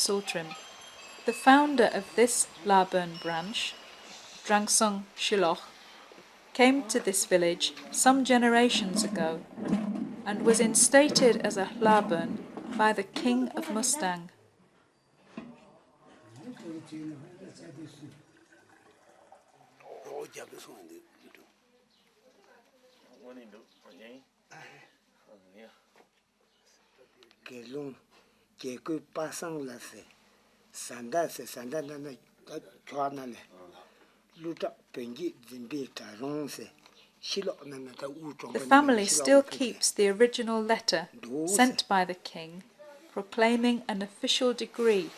Tsultrim, the founder of this Laburn branch, Drangsung Shiloh, came to this village some generations ago and was instated as a Laburn by the King of Mustang. The family still keeps the original letter sent by the king proclaiming an official decree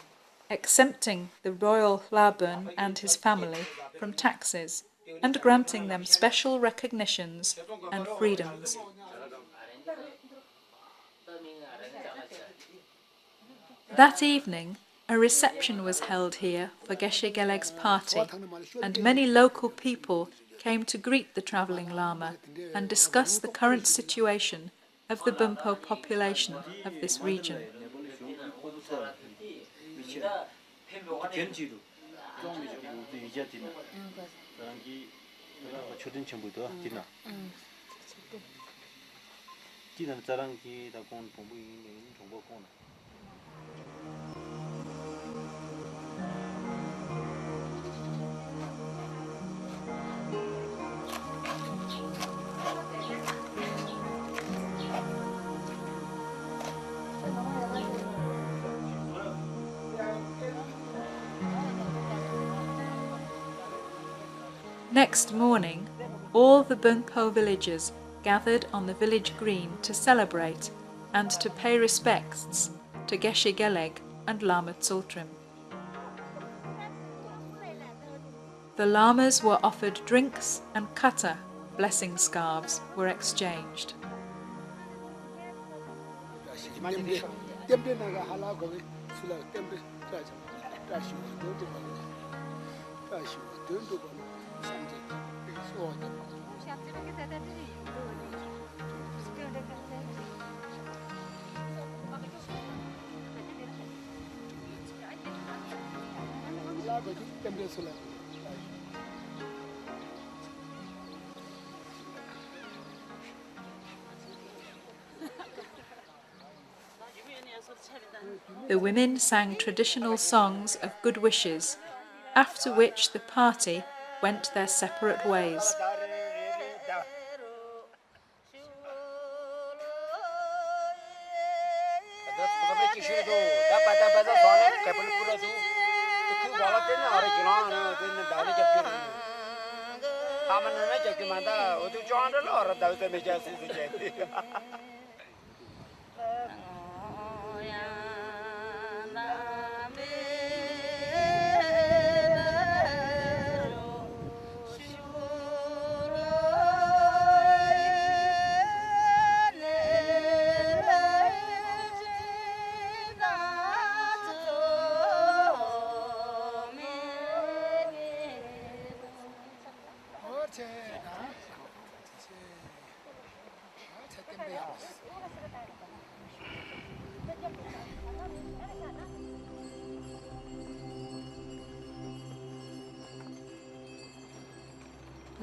exempting the royal Laburn and his family from taxes and granting them special recognitions and freedoms. That evening, a reception was held here for Geshe Geleg's party, and many local people came to greet the travelling Lama and discuss the current situation of the Bumpo population of this region. Next morning, all the Bumpo villagers gathered on the village green to celebrate and to pay respects to Geshe Geleg and Lama Tsultrim. The lamas were offered drinks and kata, blessing scarves were exchanged. The women sang traditional songs of good wishes, after which the party went their separate ways.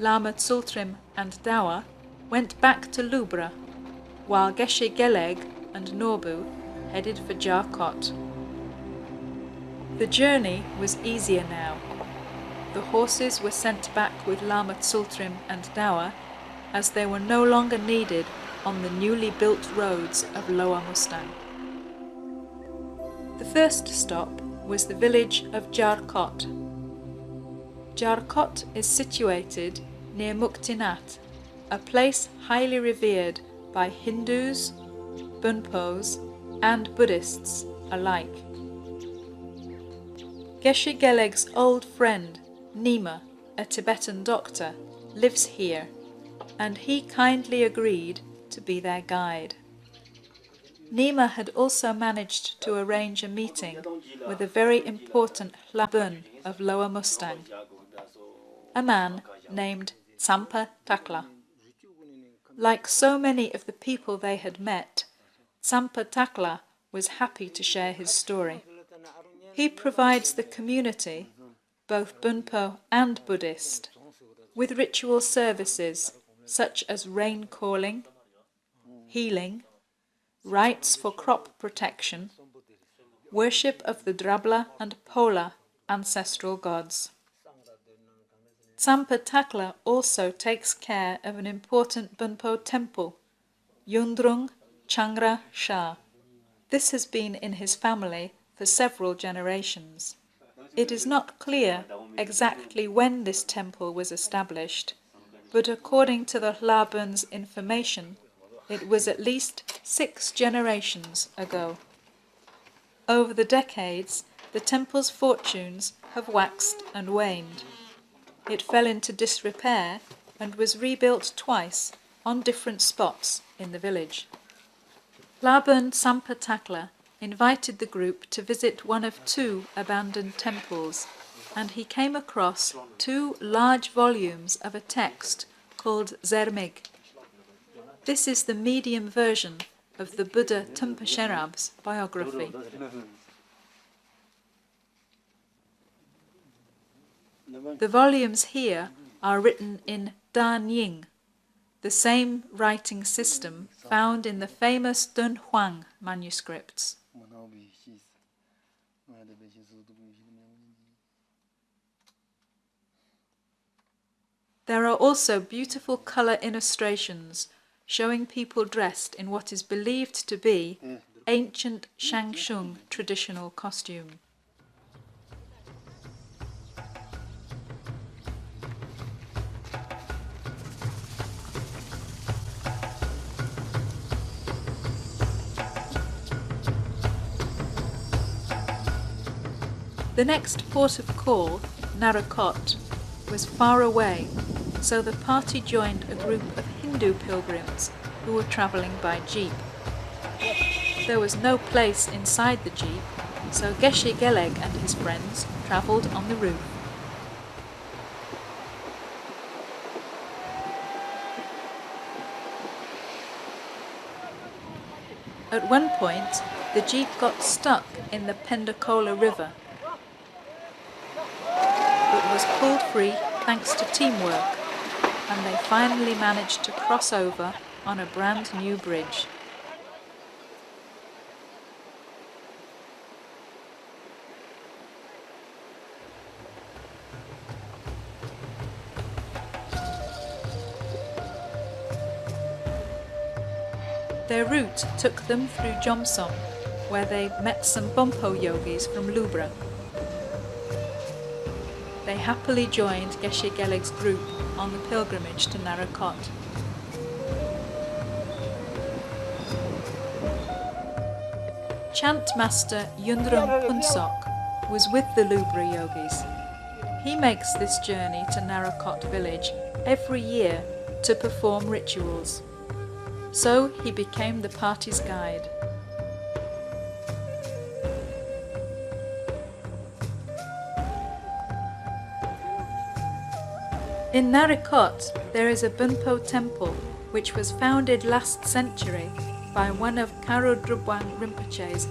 Lama Tsultrim and Dawa went back to Lubra, while Geshe Geleg and Norbu headed for Jarkot. The journey was easier now. The horses were sent back with Lama Tsultrim and Dawa, as they were no longer needed on the newly built roads of Lower Mustang. The first stop was the village of Jarkot. Jarkot is situated near Muktinath, a place highly revered by Hindus, Bunpos, and Buddhists alike. Geshe Geleg's old friend, Nima, a Tibetan doctor, lives here, and he kindly agreed to be their guide. Nima had also managed to arrange a meeting with a very important Laburn of Lower Mustang, a man named Tsampa Takla. Like so many of the people they had met, Tsampa Takla was happy to share his story. He provides the community, both Bunpo and Buddhist, with ritual services such as rain calling, healing, rites for crop protection, worship of the Drabla and Pola ancestral gods. Tsampa Takla also takes care of an important Bunpo temple, Yundrung Changra Sha. This has been in his family for several generations. It is not clear exactly when this temple was established, but according to the Hlabun's information, it was at least 6 generations ago. Over the decades, the temple's fortunes have waxed and waned. It fell into disrepair and was rebuilt twice on different spots in the village. Hlabun Tsampa Takla invited the group to visit one of 2 abandoned temples, and he came across 2 large volumes of a text called Zermig. This is the medium version of the Buddha Tumpa Sherab's biography. The volumes here are written in Da Nying, the same writing system found in the famous Dun Huang manuscripts. There are also beautiful colour illustrations showing people dressed in what is believed to be ancient Shangshung traditional costume. The next port of call, Narakot, was far away, so the party joined a group of Hindu pilgrims who were travelling by jeep. There was no place inside the jeep, so Geshe Geleg and his friends travelled on the roof. At one point, the jeep got stuck in the Pendacola River, but was pulled free thanks to teamwork, and they finally managed to cross over on a brand new bridge. Their route took them through Jomsom, where they met some Bompo yogis from Lubra. They happily joined Geshe Geleg's group on the pilgrimage to Narakot. Chant master Yundrung Punsok was with the Lubra yogis. He makes this journey to Narakot village every year to perform rituals. So he became the party's guide. In Narakot, there is a Bunpo temple which was founded last century by one of Karo Drubwang Rinpoche's